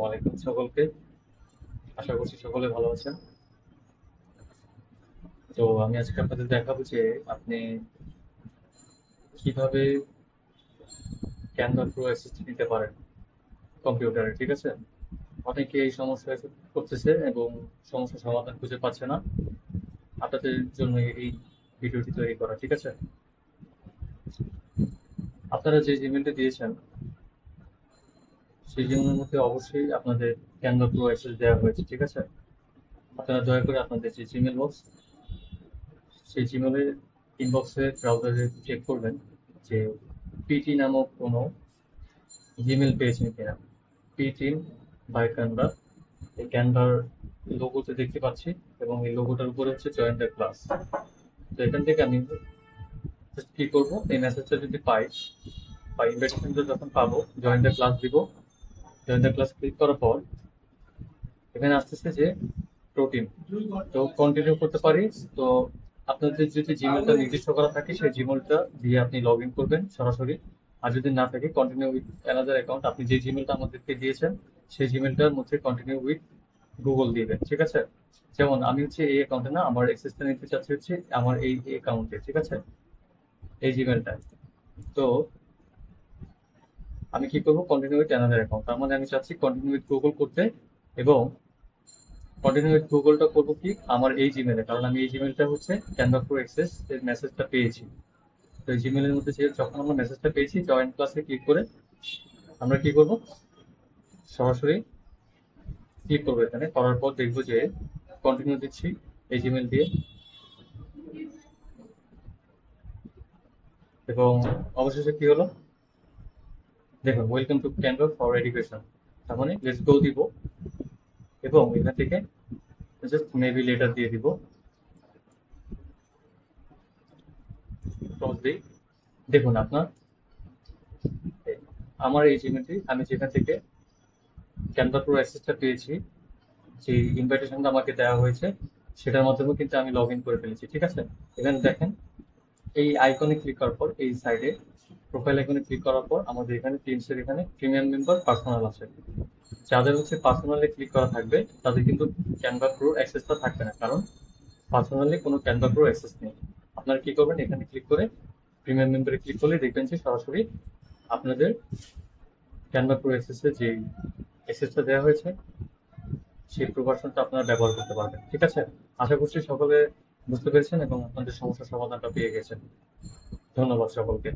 আলাইকুম সকলকে। আশা করছি সকলে ভালো আছেন। তো আমি আজকে আপনাদের দেখাবো যে আপনি কিভাবে ক্যানভা প্রো অ্যাক্সেস নিতে পারেন কম্পিউটারে, ঠিক আছে? অনেকে এই সমস্যায় করতেছে এবং সমস্যার সমাধান খুঁজে পাচ্ছে না। আপনাদের জন্য এই ভিডিওটি তৈরি করা, ঠিক আছে? আপনারা যে জিমেলটা দিয়েছেন সেই জিমেলের মধ্যে অবশ্যই আপনাদের ক্যানভা প্রো অ্যাক্সেস দেওয়া হয়েছে, ঠিক আছে? আপনারা দয়া করে আপনাদের যে জিমেল বক্স সেই জিমেলের ইনবক্সে ব্রাউজারে চেক করবেন যে পিটি নামক কোনো জিমেল পেয়েছেন কিনা। পিটিন বাই ক্যানভা, এই ক্যানভার লোগোতে দেখতে পাচ্ছি এবং এই লোগোটার উপরে হচ্ছে জয়েন দ্য ক্লাস। তো এখান থেকে আমি just কি করবো, এই মেসেজটা যদি পাই বা ইনভাইটেশনটা যখন পাবো জয়েন দ্য ক্লাস দিব। জয়েন দ্য ক্লাস ক্লিক করার পর এখানে আসতেছে যে প্রোটিন, তো কন্টিনিউ করতে পারি। তো আপনাদের যদি জিমেলটা নির্দিষ্ট করা থাকে সেই জিমেলটা দিয়ে আপনি লগ ইন করবেন সরাসরি। আর যদি না থাকে কন্টিনিউ উইথ অ্যানাদার অ্যাকাউন্ট, আপনি যে জিমেলটা আমাদেরকে দিয়েছেন সেই জিমেলটার মধ্যে কন্টিনিউ উইথ গুগল দিবেন, ঠিক আছে? যেমন আমি হচ্ছে এই অ্যাকাউন্টে না, আমার অ্যাক্সেসটা নিতে চাচ্ছি হচ্ছে আমার এই অ্যাকাউন্টে, ঠিক আছে, এই জিমেলটা। তো আমি কি করবো, কন্টিনিউ উইথ অ্যানাদার অ্যাকাউন্ট, তার মানে আমি চাচ্ছি কন্টিনিউ উইথ গুগল করতে। এবং কন্টিনিউ উইথ গুগলটা করবো কি আমার এই জিমেলে, কারণ আমি এই জিমেলটা হচ্ছে ক্যানভা প্রো অ্যাক্সেস এর মেসেজটা পেয়েছি। তো এই জিমেলের মধ্যে যে যখন আমরা মেসেজটা পেয়েছি জয়েন ক্লাসে ক্লিক করে আমরা কি করব, সরাসরি ক্লিক করবো। এখানে করার পর দেখবো যে কন্টিনিউ দিচ্ছি এই জিমেল দিয়ে। এবং অবশেষে কি হলো দেখুন, welcome to Canva for education, তার মানে লেটস গো দিব। এবং এখান থেকে জাস্ট মেবি লেটার দিয়ে দিব, ক্লোজ দিই। দেখুন আপনার আমার এই জিমেলটি আমি যেখান থেকে ক্যানভা প্রো অ্যাক্সেসটা পেয়েছি, যে ইনভাইটেশনটা আমাকে দেওয়া হয়েছে সেটার মাধ্যমে কিন্তু আমি লগ ইন করে ফেলেছি, ঠিক আছে? এখানে দেখেন এই আইকনে ক্লিক করার পর এই সাইডে প্রোফাইল আইকনে ক্লিক করার পর আমাদের এখানে টিমসের এখানে প্রিমিয়াম মেম্বার পার্সোনাল আছে। যাদের হচ্ছে পার্সোনালে ক্লিক করা থাকবে তাদের কিন্তু ক্যানভা প্রো অ্যাক্সেসটা থাকবে না, কারণ পার্সোনালি কোনো ক্যানভা প্রো অ্যাক্সেস নেই। আপনারা কি করবেন, এখানে ক্লিক করে প্রিমিয়াম মেম্বারে ক্লিক করলে দেখবেন যে সরাসরি আপনাদের ক্যানভা প্রো অ্যাক্সেসের যে অ্যাক্সেসটা দেওয়া হয়েছে সেই প্রো ভার্সনটা আপনারা ব্যবহার করতে পারবেন, ঠিক আছে? আশা করছি সকলে বুঝতে পেরেছেন এবং আপনাদের সমস্যার সমাধানটা পেয়ে গেছেন। ধন্যবাদ সকলকে।